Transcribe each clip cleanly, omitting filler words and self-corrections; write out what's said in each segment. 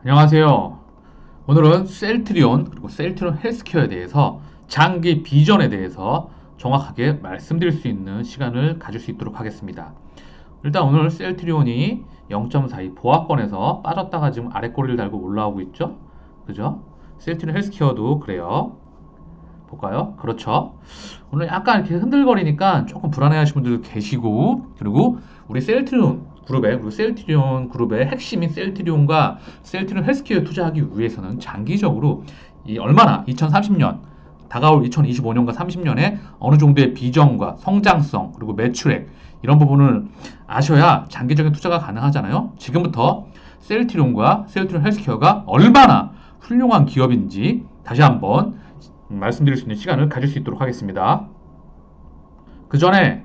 안녕하세요. 오늘은 셀트리온 그리고 셀트리온 헬스케어에 대해서 장기 비전에 대해서 정확하게 말씀드릴 수 있는 시간을 가질 수 있도록 하겠습니다. 일단 오늘 셀트리온이 0.42 보합권에서 빠졌다가 지금 아래 꼬리를 달고 올라오고 있죠? 그죠? 셀트리온 헬스케어도 그래요. 볼까요? 그렇죠. 오늘 약간 이렇게 흔들거리니까 조금 불안해하시는 분들도 계시고, 그리고 우리 셀트리온 그룹의, 그리고 셀트리온 그룹의 핵심인 셀트리온과 셀트리온 헬스케어에 투자하기 위해서는 장기적으로 이 얼마나 2030년 다가올 2025년과 30년에 어느 정도의 비전과 성장성 그리고 매출액 이런 부분을 아셔야 장기적인 투자가 가능하잖아요. 지금부터 셀트리온과 셀트리온 헬스케어가 얼마나 훌륭한 기업인지 다시 한번 말씀드릴 수 있는 시간을 가질 수 있도록 하겠습니다. 그 전에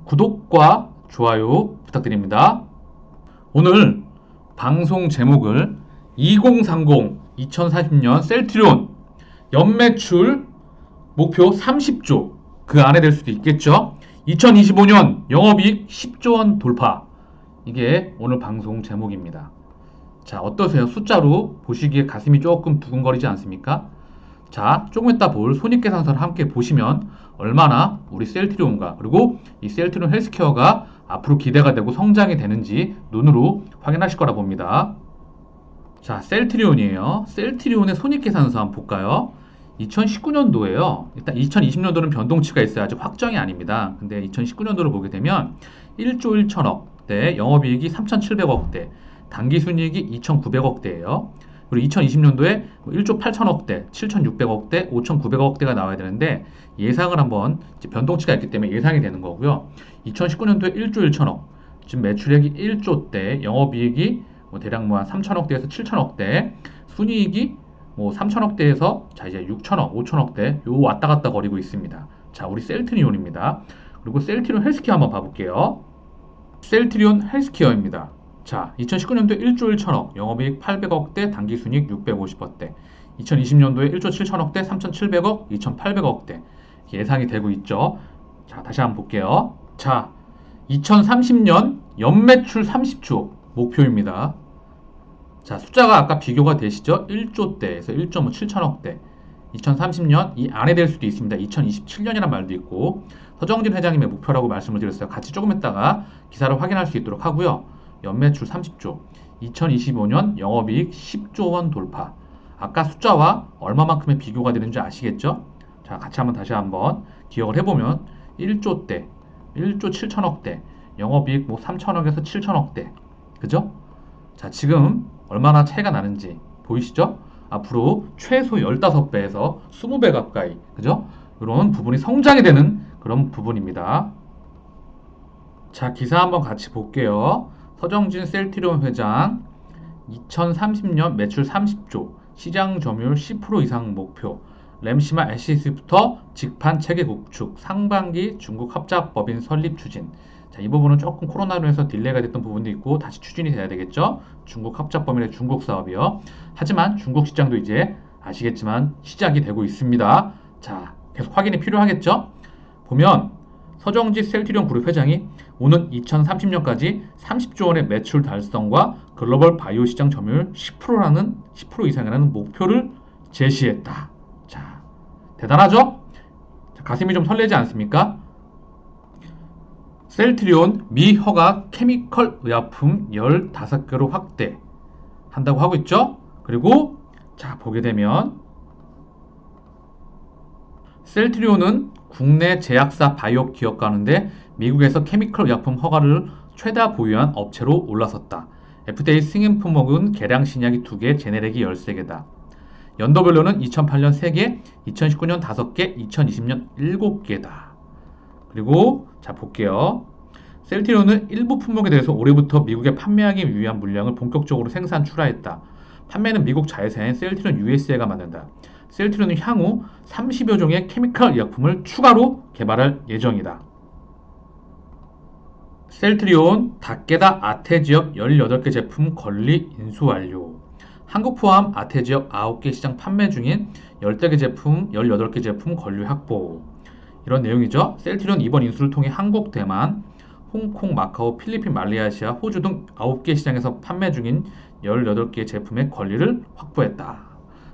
구독과 좋아요 부탁드립니다. 오늘 방송 제목을 2030 2040년 셀트리온 연매출 목표 30조 그 안에 될 수도 있겠죠. 2025년 영업이익 10조 원 돌파. 이게 오늘 방송 제목입니다. 자, 어떠세요? 숫자로 보시기에 가슴이 조금 두근거리지 않습니까? 자, 조금 이따 볼 손익계산서를 함께 보시면 얼마나 우리 셀트리온과 그리고 이 셀트리온 헬스케어가 앞으로 기대가 되고 성장이 되는지 눈으로 확인하실 거라 봅니다. 자, 셀트리온이에요. 셀트리온의 손익계산서 한번 볼까요? 2019년도에요. 일단 2020년도는 변동치가 있어요. 아직 확정이 아닙니다. 근데 2019년도를 보게 되면 1조 1천억대, 영업이익이 3,700억대, 당기순이익이 2,900억대예요. 그리고 2020년도에 1조 8천억대, 7,600억대, 5,900억대가 나와야 되는데 예상을 한번 변동치가 있기 때문에 예상이 되는 거고요. 2019년도에 1조 1천억, 지금 매출액이 1조대, 영업이익이 대략 한 3천억대에서 7천억대, 순이익이 3천억대에서 자 이제 6천억, 5천억대 요 왔다 갔다 거리고 있습니다. 자, 우리 셀트리온입니다. 그리고 셀트리온 헬스케어 한번 봐볼게요. 셀트리온 헬스케어입니다. 자, 2019년도에 1조 1천억, 영업이익 800억대, 당기순이익 650억대. 2020년도에 1조 7천억대, 3,700억, 2,800억대 예상이 되고 있죠. 자, 다시 한번 볼게요. 자, 2030년 연매출 30조 목표입니다. 자, 숫자가 아까 비교가 되시죠? 1조대에서 1.5 7천억대. 2030년 이 안에 될 수도 있습니다. 2027년이란 말도 있고 서정진 회장님의 목표라고 말씀을 드렸어요. 같이 조금 있다가 기사를 확인할 수 있도록 하고요. 연매출 30조, 2025년 영업이익 10조 원 돌파. 아까 숫자와 얼마만큼의 비교가 되는지 아시겠죠? 자, 같이 한번 다시 한번 기억을 해보면 1조대, 1조 7천억대, 영업이익 3천억에서 7천억대. 그죠? 자, 지금 얼마나 차이가 나는지 보이시죠? 앞으로 최소 15배에서 20배 가까이, 그죠? 이런 부분이 성장이 되는 그런 부분입니다. 자, 기사 한번 같이 볼게요. 서정진 셀트리온 회장 2030년 매출 30조, 시장 점유율 10% 이상 목표, 램시마 SCS부터 직판 체계 구축, 상반기 중국 합작법인 설립 추진. 자, 이 부분은 조금 코로나로 해서 딜레이가 됐던 부분도 있고 다시 추진이 돼야 되겠죠. 중국 합작법인의 중국 사업이요. 하지만 중국 시장도 이제 아시겠지만 시작이 되고 있습니다. 자, 계속 확인이 필요하겠죠. 보면 서정지 셀트리온 그룹 회장이 오는 2030년까지 30조 원의 매출 달성과 글로벌 바이오 시장 점유율 10%라는 10% 이상이라는 목표를 제시했다. 자, 대단하죠? 자, 가슴이 좀 설레지 않습니까? 셀트리온 미허가 케미컬 의약품 15개로 확대 한다고 하고 있죠. 그리고 자, 보게 되면 셀트리온은 국내 제약사 바이오 기업 가운데 미국에서 케미컬 의약품 허가를 최다 보유한 업체로 올라섰다. FDA 승인 품목은 계량 신약이 2개, 제네릭이 13개다. 연도별로는 2008년 3개, 2019년 5개, 2020년 7개다. 그리고 자, 볼게요. 셀트리온은 일부 품목에 대해서 올해부터 미국에 판매하기 위한 물량을 본격적으로 생산 출하했다. 판매는 미국 자회사인 셀트리온 USA가 맡는다. 셀트리온은 향후 30여 종의 케미컬 의약품을 추가로 개발할 예정이다. 셀트리온 닥게다 아태 지역 18개 제품 권리 인수 완료. 한국 포함 아태 지역 9개 시장 판매 중인 18개 제품, 18개 제품 권리 확보. 이런 내용이죠. 셀트리온 이번 인수를 통해 한국, 대만, 홍콩, 마카오, 필리핀, 말레이시아, 호주 등 9개 시장에서 판매 중인 18개의 제품의 권리를 확보했다.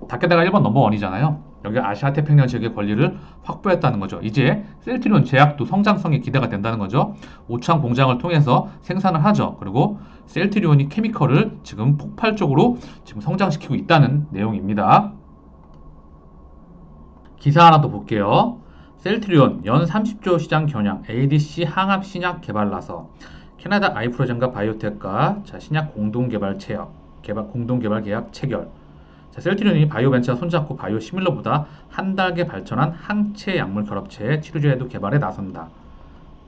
닥터다가 1번 넘버원이잖아요. 여기 아시아 태평양 지역의 권리를 확보했다는 거죠. 이제 셀트리온 제약도 성장성이 기대가 된다는 거죠. 오창 공장을 통해서 생산을 하죠. 그리고 셀트리온이 케미컬을 지금 폭발적으로 지금 성장시키고 있다는 내용입니다. 기사 하나 더 볼게요. 셀트리온 연 30조 시장 겨냥 ADC 항암 신약 개발 나서 캐나다 아이프로젠과 바이오텍과 신약 공동개발 계약 체결. 셀트리온이 바이오벤처와 손잡고 바이오시밀러보다 한 단계 발전한 항체 약물 결합체 치료제도 개발에 나선다.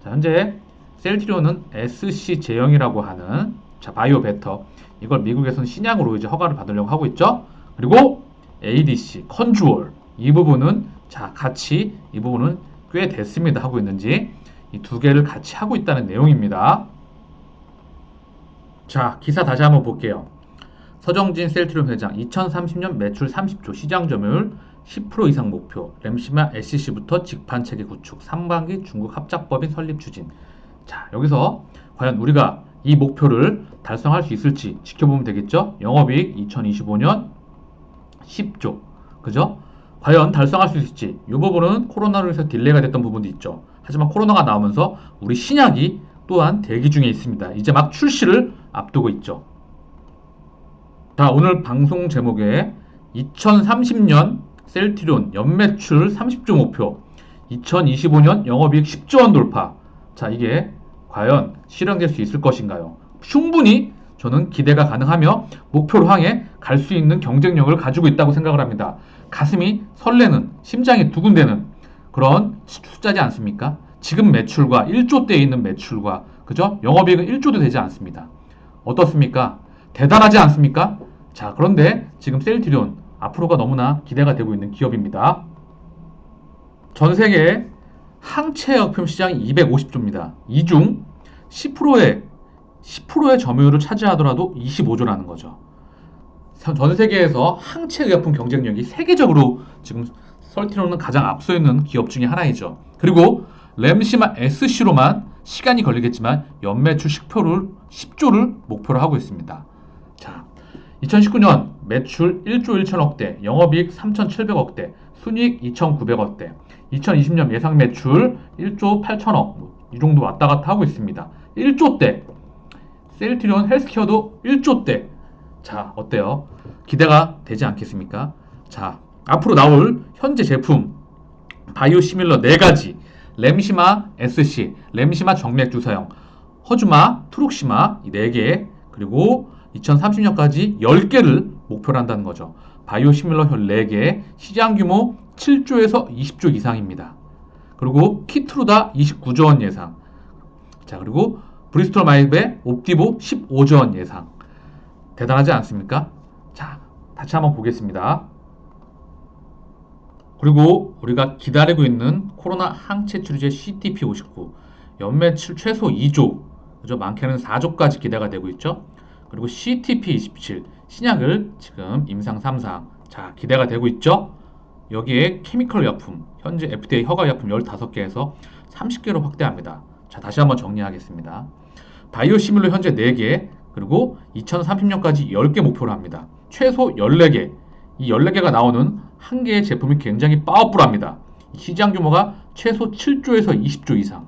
현재 셀트리온은 SC 제형이라고 하는 바이오베터 이걸 미국에서는 신약으로 이제 허가를 받으려고 하고 있죠. 그리고 ADC 컨주얼 이 부분은 같이 이 부분은 꽤 됐습니다. 하고 있는지 이 두 개를 같이 하고 있다는 내용입니다. 자, 기사 다시 한번 볼게요. 서정진 셀트리온 회장 2030년 매출 30조 시장 점유율 10% 이상 목표 램시마 SCC부터 직판체계 구축 3반기 중국 합작법인 설립 추진. 자, 여기서 과연 우리가 이 목표를 달성할 수 있을지 지켜보면 되겠죠. 영업이익 2025년 10조 그죠? 과연 달성할 수 있을지 이 부분은 코로나로 인해서 딜레이가 됐던 부분도 있죠. 하지만 코로나가 나오면서 우리 신약이 또한 대기 중에 있습니다. 이제 막 출시를 앞두고 있죠. 자, 오늘 방송 제목에 2030년 셀트리온 연매출 30조 목표 2025년 영업이익 10조 원 돌파. 자, 이게 과연 실현될 수 있을 것인가요? 충분히 저는 기대가 가능하며 목표를 향해 갈 수 있는 경쟁력을 가지고 있다고 생각을 합니다. 가슴이 설레는, 심장이 두근대는 그런 숫자지 않습니까? 지금 매출과 1조대에 있는 매출과 그죠? 영업이익은 1조도 되지 않습니다. 어떻습니까? 대단하지 않습니까? 자, 그런데 지금 셀트리온 앞으로가 너무나 기대가 되고 있는 기업입니다. 전 세계 항체약품 시장이 250조입니다. 이 중 10%의 점유율을 차지하더라도 25조라는 거죠. 전 세계에서 항체의약품 경쟁력이 세계적으로 지금 셀트리온은 가장 앞서 있는 기업 중에 하나이죠. 그리고 램시마 SC로만 시간이 걸리겠지만 연매출 10조를 목표로 하고 있습니다. 자, 2019년 매출 1조 1천억대, 영업이익 3,700억대, 순이익 2,900억대, 2020년 예상 매출 1조 8천억 이 정도 왔다 갔다 하고 있습니다. 1조대 셀트리온 헬스케어도 1조대. 자, 어때요? 기대가 되지 않겠습니까? 자, 앞으로 나올 현재 제품 바이오시밀러 4가지 램시마 SC, 램시마 정맥주사형, 허주마, 트룩시마 이 4개 그리고 2030년까지 10개를 목표로 한다는 거죠. 바이오시밀러 혈 4개, 시장 규모 7조에서 20조 이상입니다. 그리고 키트루다 29조 원 예상. 자, 그리고 브리스톨 마이브의 옵디보 15조 원 예상. 대단하지 않습니까? 자, 다시 한번 보겠습니다. 그리고 우리가 기다리고 있는 코로나 항체 치료제 CTP59 연매출 최소 2조, 그죠? 많게는 4조까지 기대가 되고 있죠. 그리고 CTP27 신약을 지금 임상 3상 자 기대가 되고 있죠. 여기에 케미컬 약품 현재 FDA 허가 약품 15개에서 30개로 확대합니다. 자, 다시 한번 정리하겠습니다. 바이오시밀러 현재 4개 그리고 2030년까지 10개 목표로 합니다. 최소 14개 이 14개가 나오는 한 개의 제품이 굉장히 파워풀합니다. 시장 규모가 최소 7조에서 20조 이상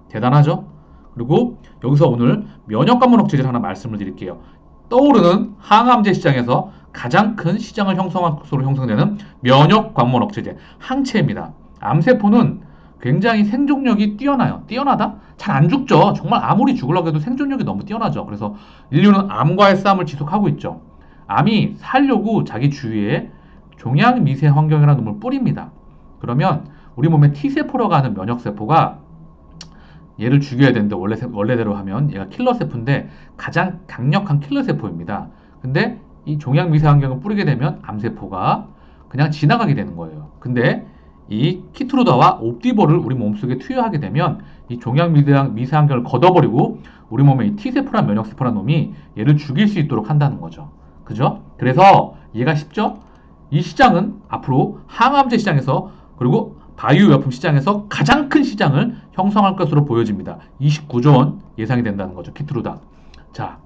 대단하죠? 그리고 여기서 오늘 면역관문 억제제를 하나 말씀을 드릴게요. 떠오르는 항암제 시장에서 가장 큰 시장을 형성한 것으로 형성되는 면역관문 억제제 항체입니다. 암세포는 굉장히 생존력이 뛰어나요. 뛰어나다? 잘 안 죽죠. 정말 아무리 죽으려고 해도 생존력이 너무 뛰어나죠. 그래서 인류는 암과의 싸움을 지속하고 있죠. 암이 살려고 자기 주위에 종양 미세 환경이라는 놈을 뿌립니다. 그러면 우리 몸에 T세포라고 하는 면역세포가 얘를 죽여야 되는데 원래대로 하면 얘가 킬러세포인데 가장 강력한 킬러세포입니다. 근데 이 종양 미세 환경을 뿌리게 되면 암세포가 그냥 지나가게 되는 거예요. 근데 이 키트루다와 옵디보를 우리 몸속에 투여하게 되면 이 종양 미세 환경을 걷어버리고 우리 몸에 이 T세포란 면역세포란 놈이 얘를 죽일 수 있도록 한다는 거죠. 그죠? 그래서 이해가 쉽죠? 이 시장은 앞으로 항암제 시장에서 그리고 바이오약품 시장에서 가장 큰 시장을 형성할 것으로 보여집니다. 29조 원 예상이 된다는 거죠. 키트루다. 자,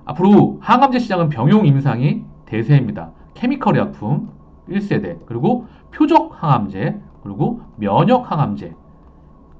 앞으로 항암제 시장은 병용 임상이 대세입니다. 케미컬 의약품 1세대, 그리고 표적 항암제, 그리고 면역 항암제,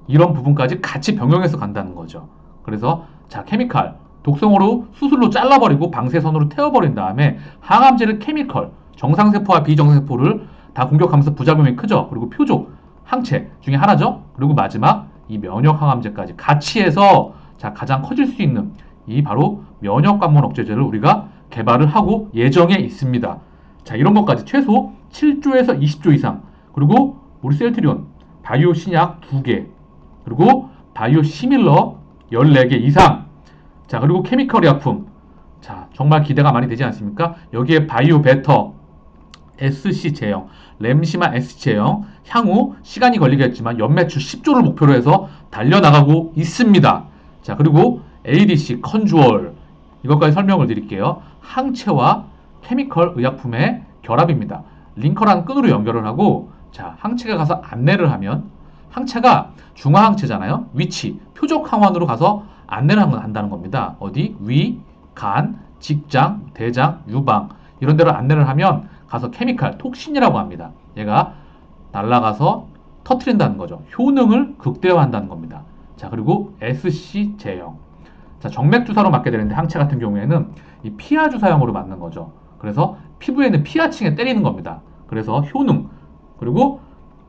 이런 부분까지 같이 병용해서 간다는 거죠. 그래서 자, 케미칼 독성으로 수술로 잘라버리고 방사선으로 태워버린 다음에 항암제를 케미컬 정상세포와 비정상세포를 다 공격하면서 부작용이 크죠. 그리고 표적 항체 중에 하나죠. 그리고 마지막 이 면역 항암제까지 같이 해서 자, 가장 커질 수 있는 이 바로 면역 관문 억제제를 우리가 개발을 하고 예정에 있습니다. 자, 이런 것까지 최소 7조에서 20조 이상, 그리고 우리 셀트리온 바이오 신약 2개, 그리고 바이오 시밀러 14개 이상, 자, 그리고 케미컬 의약품, 자, 정말 기대가 많이 되지 않습니까? 여기에 바이오 베터 SC 제형, 램시마 SC 제형, 향후 시간이 걸리겠지만 연매출 10조를 목표로 해서 달려나가고 있습니다. 자, 그리고 ADC 컨주얼, 이것까지 설명을 드릴게요. 항체와 케미컬 의약품의 결합입니다. 링커라는 끈으로 연결을 하고, 자, 항체가 가서 안내를 하면, 항체가 중화항체잖아요. 위치, 표적 항원으로 가서 안내를 한다는 겁니다. 어디? 위, 간, 직장, 대장, 유방, 이런 데로 안내를 하면 가서 케미칼, 톡신이라고 합니다. 얘가 날아가서 터트린다는 거죠. 효능을 극대화한다는 겁니다. 자, 그리고 SC 제형. 자, 정맥 주사로 맞게 되는데 항체 같은 경우에는 이 피하 주사형으로 맞는 거죠. 그래서 피부에 있는 피하층에 때리는 겁니다. 그래서 효능, 그리고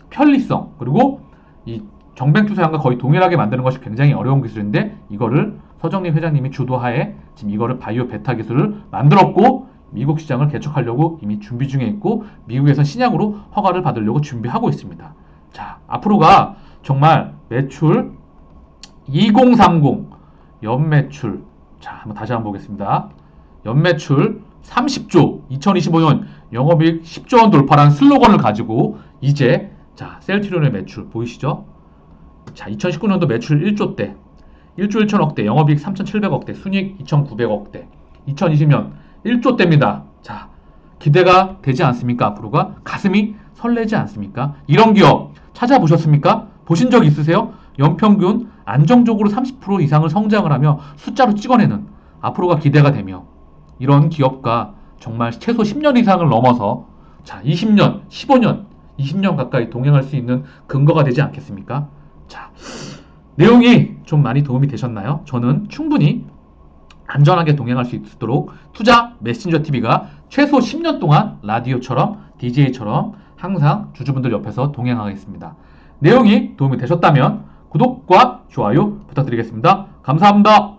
편리성, 그리고 이 정맥 주사형과 거의 동일하게 만드는 것이 굉장히 어려운 기술인데, 이거를 서정림 회장님이 주도하에 지금 이거를 바이오 베타 기술을 만들었고 미국 시장을 개척하려고 이미 준비 중에 있고 미국에서 신약으로 허가를 받으려고 준비하고 있습니다. 자, 앞으로가 정말 매출 2030 연매출, 자, 한번 다시 한번 보겠습니다. 연매출 30조, 2025년 영업이익 10조 원 돌파라는 슬로건을 가지고 이제 자, 셀트리온의 매출 보이시죠? 자, 2019년도 매출 1조대, 1조 1천억대, 영업이익 3,700억대, 순이익 2,900억대, 2020년 1조대입니다. 자, 기대가 되지 않습니까? 앞으로가 가슴이 설레지 않습니까? 이런 기업 찾아보셨습니까? 보신 적 있으세요? 연평균 안정적으로 30% 이상을 성장을 하며 숫자로 찍어내는, 앞으로가 기대가 되며 이런 기업과 정말 최소 10년 이상을 넘어서 자, 20년, 15년, 20년 가까이 동행할 수 있는 근거가 되지 않겠습니까? 자, 내용이 좀 많이 도움이 되셨나요? 저는 충분히 안전하게 동행할 수 있도록 투자 메신저 TV가 최소 10년 동안 라디오처럼 DJ처럼 항상 주주분들 옆에서 동행하겠습니다. 내용이 도움이 되셨다면 구독과 좋아요 부탁드리겠습니다. 감사합니다.